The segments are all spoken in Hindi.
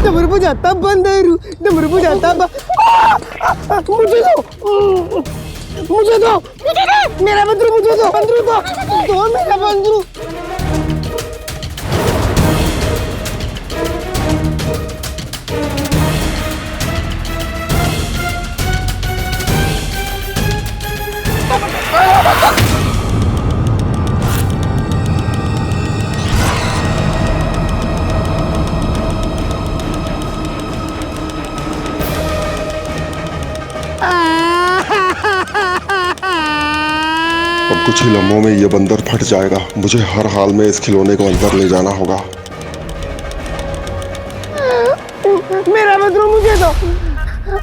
डमरू बजाता बंदरू, डमरू बजाता मुझे दो, मुझे दो, मेरा बंदरू मुझे दो, बंदरू दो मेरा बंदरू। अब कुछ ही लम्हों में ये बंदर फट जाएगा। मुझे हर हाल में इस खिलौने को अंदर ले जाना होगा। मेरा बंदरू मुझे दो।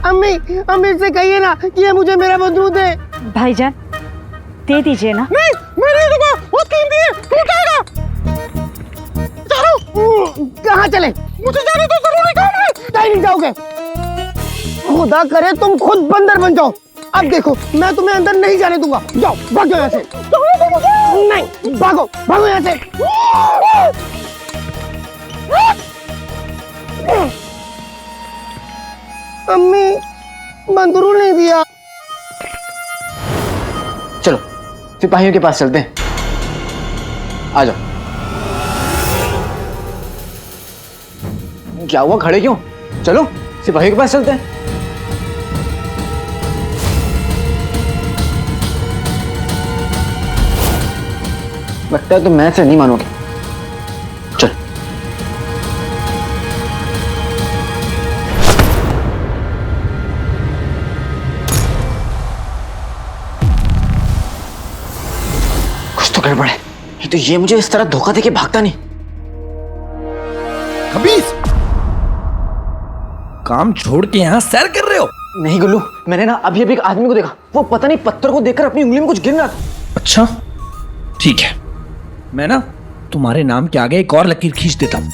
अम्मी, अम्मी से कहिए ना कि ये मुझे मेरा बंदरू दे। भाईजान दे दीजिए ना। नहीं, मैं नहीं दूंगा, बहुत कीमती है, टूटेगा। चलो, कहाँ चले? मुझे जाने तो जरूरी काम है। कहीं नहीं जाओगे। खुदा करे तुम खुद बंदर बन जाओ। अब देखो, मैं तुम्हें अंदर नहीं जाने दूंगा। जाओ, भागो यहाँ से। नहीं, भागो, भागो यहाँ से। अम्मी, बंदरू नहीं दिया। चलो सिपाहियों के पास चलते हैं, आ जाओ। क्या हुआ, खड़े क्यों? चलो सिपाहियों के पास चलते हैं। लगता है तुम मैं से नहीं मानोगे। चल। कुछ तो गड़बड़ है। ये मुझे इस तरह धोखा देके भागता नहीं। खबीस, काम छोड़ के यहाँ सैर कर रहे हो? नहीं गुल्लू, मैंने ना अभी अभी एक आदमी को देखा। वो पता नहीं पत्थर को देखकर अपनी उंगली में कुछ गिन रहा था। अच्छा ठीक है, मैं ना तुम्हारे नाम के आगे एक और लकीर खींच देता हूँ।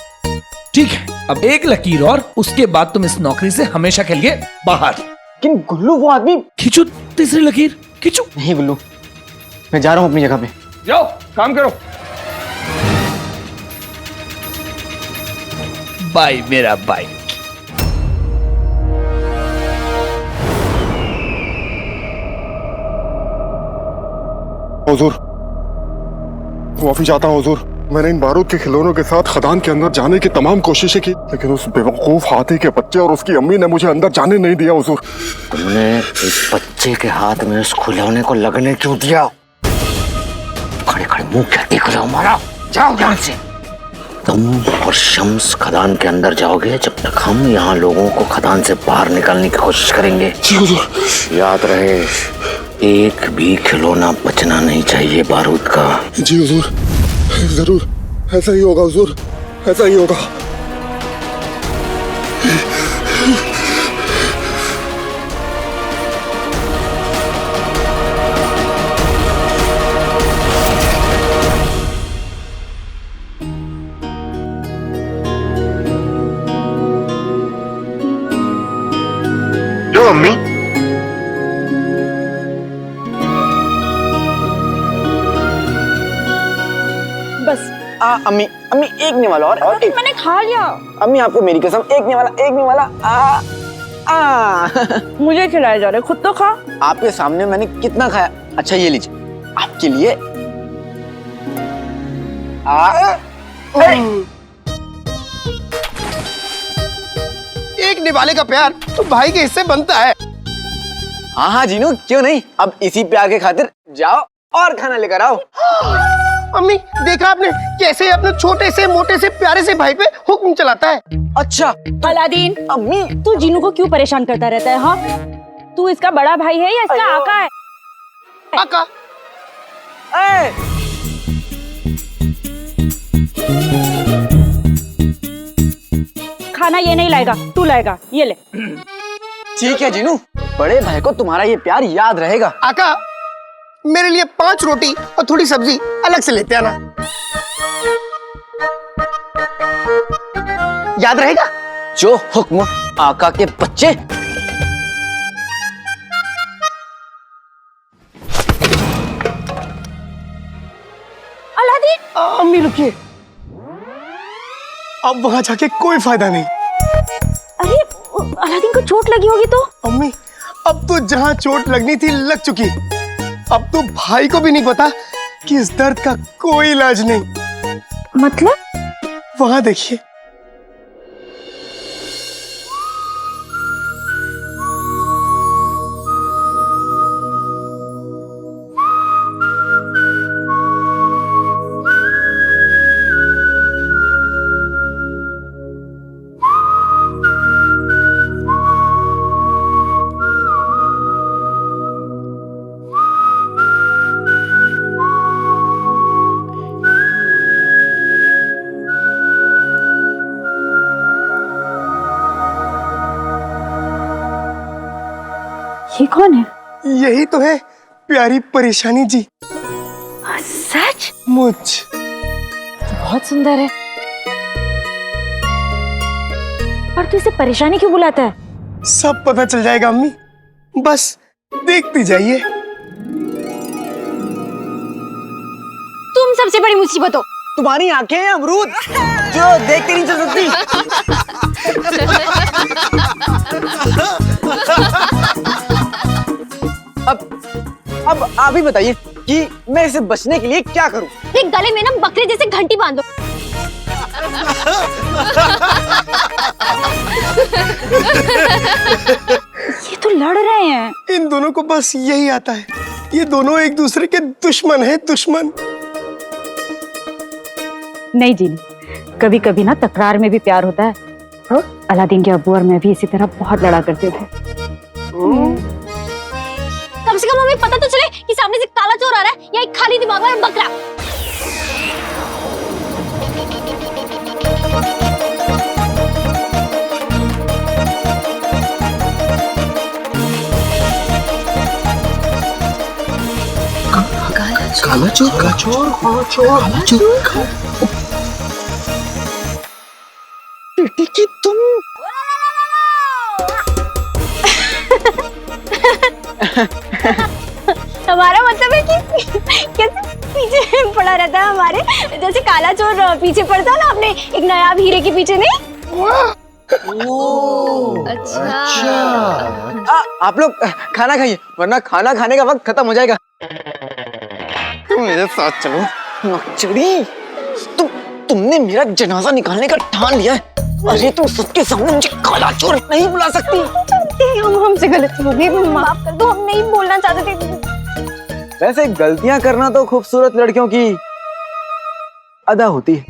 ठीक है, अब एक लकीर और, उसके बाद तुम इस नौकरी से हमेशा के लिए बाहर। लेकिन गुल्लू वो आदमी। खींचो तीसरी लकीर, खींचो। नहीं गुल्लू, मैं जा रहा हूँ अपनी जगह पे। जाओ काम करो। बाय मेरा बाय। हुजूर, माफी चाहता हूँ हुजूर। मैंने इन बारूद के खिलौनों के साथ खदान के अंदर जाने की तमाम कोशिशें की, लेकिन उस बेवकूफ हाथी के बच्चे और उसकी अम्मी ने मुझे अंदर जाने नहीं दिया हुजूर। तुमने इस बच्चे के हाथ में उस खिलौने को लगने क्यों दिया? खड़े खड़े मुंह क्या देख रहे हो हमारा? जाओ यहाँ से। तुम और शम्स खदान के अंदर जाओगे जब तक हम यहाँ लोगों को खदान से बाहर निकालने की कोशिश करेंगे। जी हुजूर। याद रहे, एक भी खिलौना बचना नहीं चाहिए बारूद का। जी हुजूर, जरूर ऐसा ही होगा हुजूर, ऐसा ही होगा। जो अम्मी, बस अम्मी अम्मी एक निवाला और एक। मैंने खा लिया। अम्मी आपको मेरी कसम, एक निवाला, एक निवाला। मुझे खिलाए जा रहे, खुद तो खा। आपके सामने मैंने कितना खाया। अच्छा ये लीजिए आपके लिए। एक निवाले का प्यार तो भाई के हिस्से बनता है। हाँ हाँ जीनू, क्यों नहीं। अब इसी प्यार के खातिर जाओ और खाना लेकर आओ। अम्मी, देखा आपने कैसे अपने छोटे से मोटे से प्यारे से भाई पे हुक्म चलाता है। अच्छा अलादीन, अम्मी, तू जीनू को क्यों परेशान करता रहता है? हाँ, तू इसका बड़ा भाई है या इसका आका है? आका। खाना ये नहीं लाएगा, तू लाएगा, ये ले। ठीक है जीनू, बड़े भाई को तुम्हारा ये प्यार याद रहेगा। आका, मेरे लिए 5 रोटी और थोड़ी सब्जी अलग से लेते आना। याद रहेगा? जो हुक्म आका के बच्चे। अलादीन, अम्मी रुकिए, अब वहां जाके कोई फायदा नहीं। अलादीन को चोट लगी होगी तो? अम्मी, अब तो जहाँ चोट लगनी थी लग चुकी। अब तो भाई को भी नहीं पता कि इस दर्द का कोई इलाज नहीं। मतलब? वहां देखिए। ये कौन है? यही तो है प्यारी परेशानी जी। सच? मुझ बहुत सुंदर है। पर तू इसे परेशानी क्यों बुलाता है? सब पता चल जाएगा अम्मी, बस देखती जाइए। तुम सबसे बड़ी मुसीबत हो। तुम्हारी आंखें हैं अमरूद जो देखते नहीं चल सकती। अब आप ही बताइए कि मैं इसे बचने के लिए क्या करूं? ये गले में ना बकरे जैसे घंटी बांधो। ये तो लड़ रहे हैं। इन दोनों को बस यही आता है। ये दोनों एक दूसरे के दुश्मन हैं, दुश्मन। नहीं जी, कभी कभी ना तकरार में भी प्यार होता है। अलादीन के अब्बू और मैं भी इसी तरह बहुत लड़ा करते थे। कम से कम हमें पता तो चले कि सामने से काला चोर आ रहा है या एक खाली दिमाग वाला बकरा। काला चोर, काला चोर, काला चोर, काला चोर। बेटी की तुम हमारा मतलब है कि कैसे पीछे पड़ा रहता है हमारे, जैसे काला चोर पीछे पड़ता है ना अपने एक नायाब हीरे के पीछे। नहीं? अच्छा। आप लोग खाना खाइए वरना खाना खाने का वक्त खत्म हो जाएगा। मेरे साथ चलो। मकचड़ी, तुमने मेरा जनाजा निकालने का ठान लिया है। अरे तुम सबके सामने मुझे काला चोर नहीं बुला सकती। हमसे गलती हो गई, माफ कर दो, हम नहीं बोलना चाहते थे। वैसे गलतियां करना तो खूबसूरत लड़कियों की अदा होती है।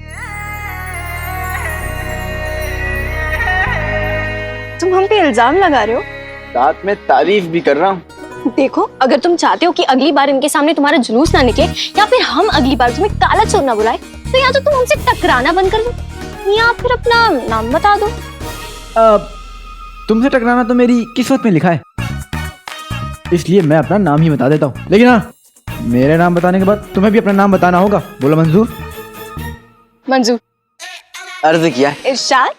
तुम हम पे इल्जाम लगा रहे हो? साथ में तारीफ भी कर रहा हूँ। देखो, अगर तुम चाहते हो कि अगली बार इनके सामने तुम्हारा जुलूस ना निकले या फिर हम अगली बार तुम्हें काला चोर ना बुलाए, तो या तो तुम हमसे टकराना बंद कर दो या फिर अपना नाम बता दो। तुमसे टकराना तो मेरी किस्मत में लिखा है, इसलिए मैं अपना नाम ही बता देता हूँ। लेकिन हाँ, मेरे नाम बताने के बाद तुम्हें भी अपना नाम बताना होगा। बोलो मंजूर? मंजूर। अर्ज किया है। इरशाद।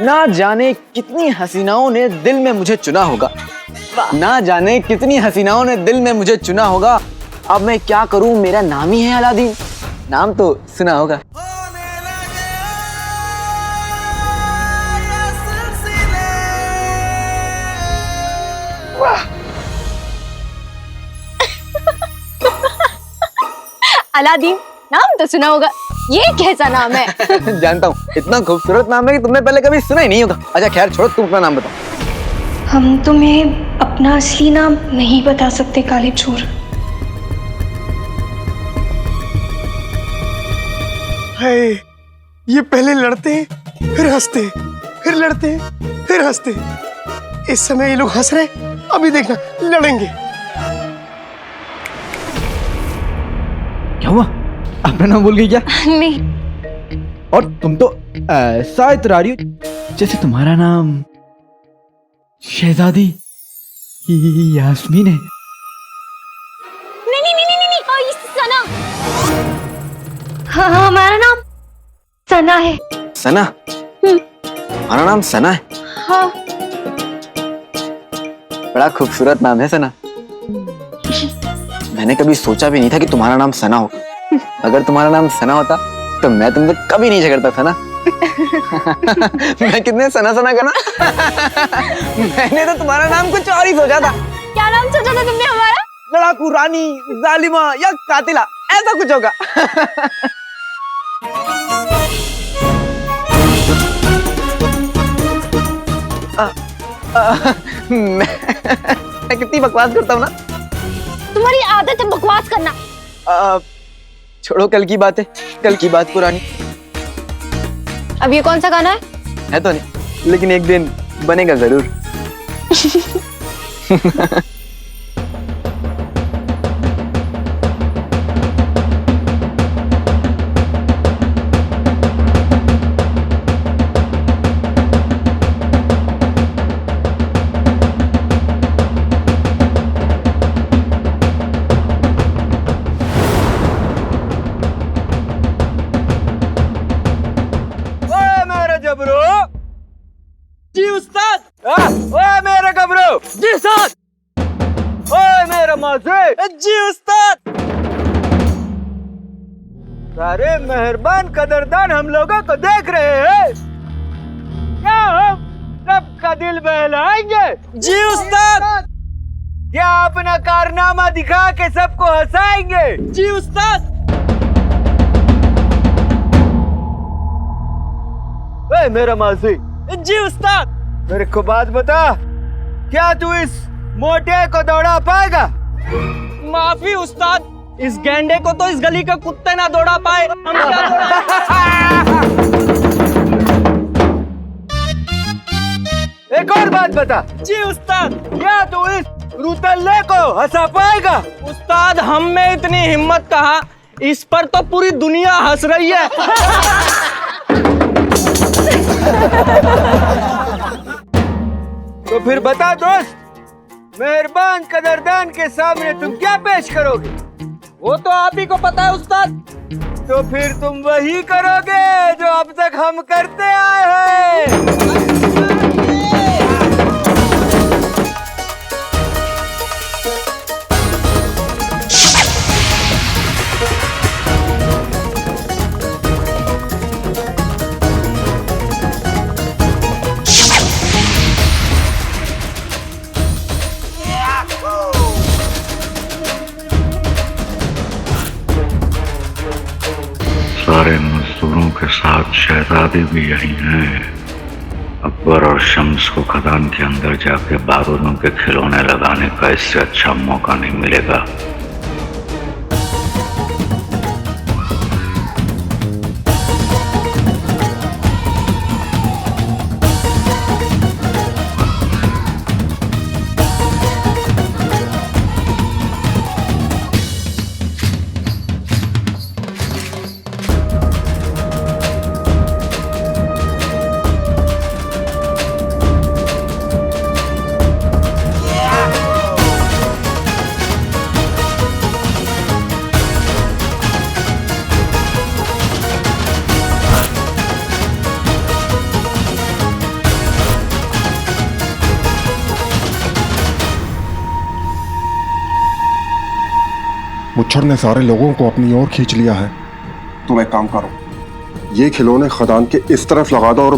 ना जाने कितनी हसीनाओं ने दिल में मुझे चुना होगा, ना जाने कितनी हसीनाओं ने दिल में मुझे चुना होगा। अब मैं क्या करूं, मेरा नाम ही है अलादीन। नाम तो सुना होगा। अलादीन, नाम तो सुना होगा, ये कैसा नाम है? जानता हूँ, इतना खूबसूरत नाम है कि तुमने पहले कभी सुना ही नहीं होगा। अच्छा खैर छोड़ो, तुम अपना नाम बताओ। हम तुम्हें अपना असली नाम नहीं बता सकते काले चोर। हाय, ये पहले लड़ते हैं फिर हंसते हैं, फिर लड़ते हैं फिर हंसते हैं। इस समय ये लोग हंस रहे हैं, अभी देखना लड़ेंगे। क्या हुआ? अपना नाम भूल गई क्या? नहीं। और तुम तो ऐसा इतरा रही हो जैसे तुम्हारा नाम शहजादी यास्मीन है। नहीं नहीं नहीं नहीं नहीं, सना। हाँ हाँ, हमारा नाम सना है। सना? हमारा नाम सना है? हाँ। बड़ा खूबसूरत नाम है सना। मैंने कभी सोचा भी नहीं था कि तुम्हारा नाम सना हो। अगर तुम्हारा नाम सना होता तो मैं तुमसे कभी नहीं झगड़ता था ना। मैं कितने सना सना का ना। मैंने तो तुम्हारा नाम कुछ और ही सोचा था। क्या नाम सोचा था तुमने हमारा? लड़ाकू, रानी, जालिमा या कातिला, ऐसा कुछ होगा। मैं कितनी बकवास करता हूँ ना। तुम्हारी आदत है बकवास करना। छोड़ो कल की बात है, कल की बात पुरानी। अब ये कौन सा गाना है तो नहीं, लेकिन एक दिन बनेगा जरूर। जी उस्ताद। ओए मेरे गबरू जी उस्ताद। ओए मेरा माजे जी उस्ताद। सारे मेहरबान कदरदान हम लोगों को देख रहे हैं, क्या हम सबका दिल बहलाएंगे? जी उस्ताद। क्या अपना कारनामा दिखा के सबको हंसाएंगे? जी उस्ताद। ओए मेरा माजी जी उस्ताद। मेरे को बात बता, क्या तू इस मोटे को दौड़ा पाएगा? माफी उस्ताद, इस गेंडे को तो इस गली के कुत्ते ना दौड़ा पाए, हम क्या दौड़ाएं? एक और बात बता। जी उस्ताद। क्या तू इस रुतल्ले को हंसा पाएगा? उस्ताद हम में इतनी हिम्मत कहाँ, इस पर तो पूरी दुनिया हंस रही है। तो फिर बता दोस्त, मेहरबान कदरदान के सामने तुम क्या पेश करोगे? वो तो आप ही को पता है उस्ताद। तो फिर तुम वही करोगे जो अब तक हम करते आए हैं। सारे मजदूरों के साथ शहजादी भी यही हैं। अकबर और शम्स को खदान के अंदर जाके बारूदों के खिलौने लगाने का इससे अच्छा मौका नहीं मिलेगा। मुच्छर ने सारे लोगों को अपनी ओर खींच लिया है। तुम एक काम करो, ये खिलौने खदान के इस तरफ लगा दो और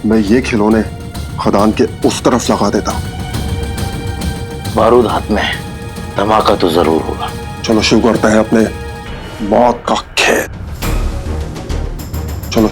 मैं ये खिलौने खदान के उस तरफ लगा देता हूँ। बारूद हाथ में, धमाका तो जरूर होगा। चलो शुरू करते हैं अपने मौत का खेल। चलो।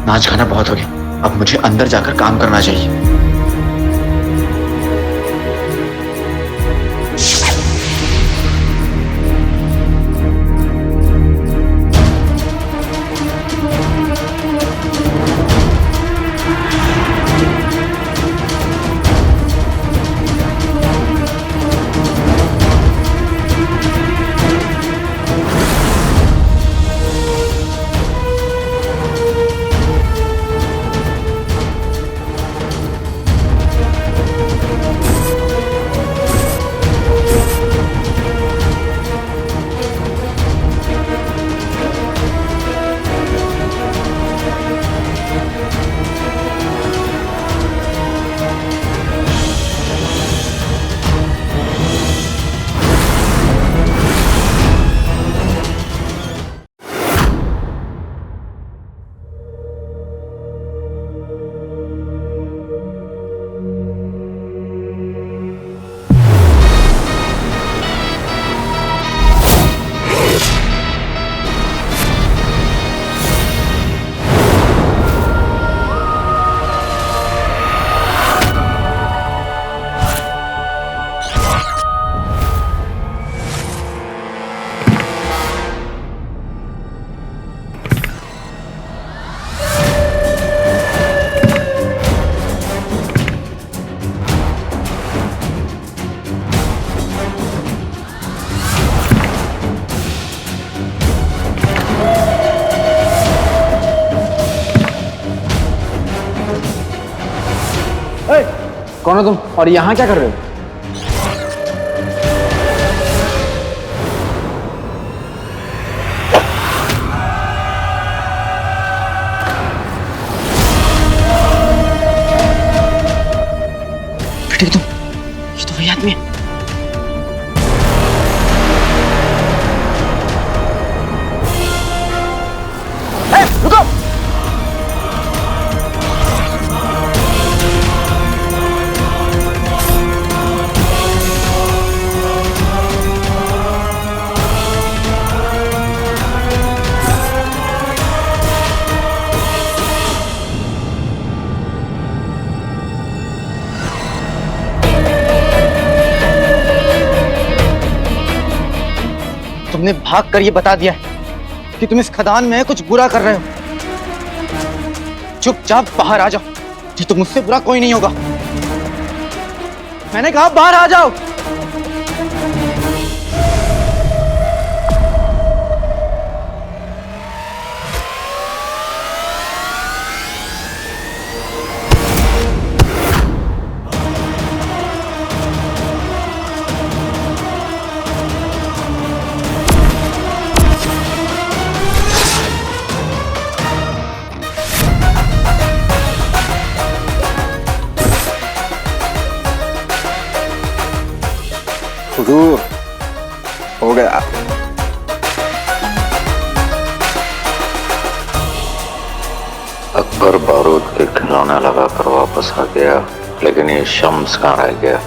नाच गाना बहुत हो गया, अब मुझे अंदर जाकर काम करना चाहिए। कौन हो तुम और यहाँ क्या कर रहे हो? बेटे तुम, ये तो वही आदमी है। रुको! तुमने भाग कर ये बता दिया है कि तुम इस खदान में कुछ बुरा कर रहे हो। चुपचाप बाहर आ जाओ, ये तो मुझसे बुरा कोई नहीं होगा। मैंने कहा बाहर आ जाओ। हुजूर, हो गया। अकबर बारूद के खिलौने लगाकर वापस आ गया, लेकिन ये शम्स कहाँ रह गया?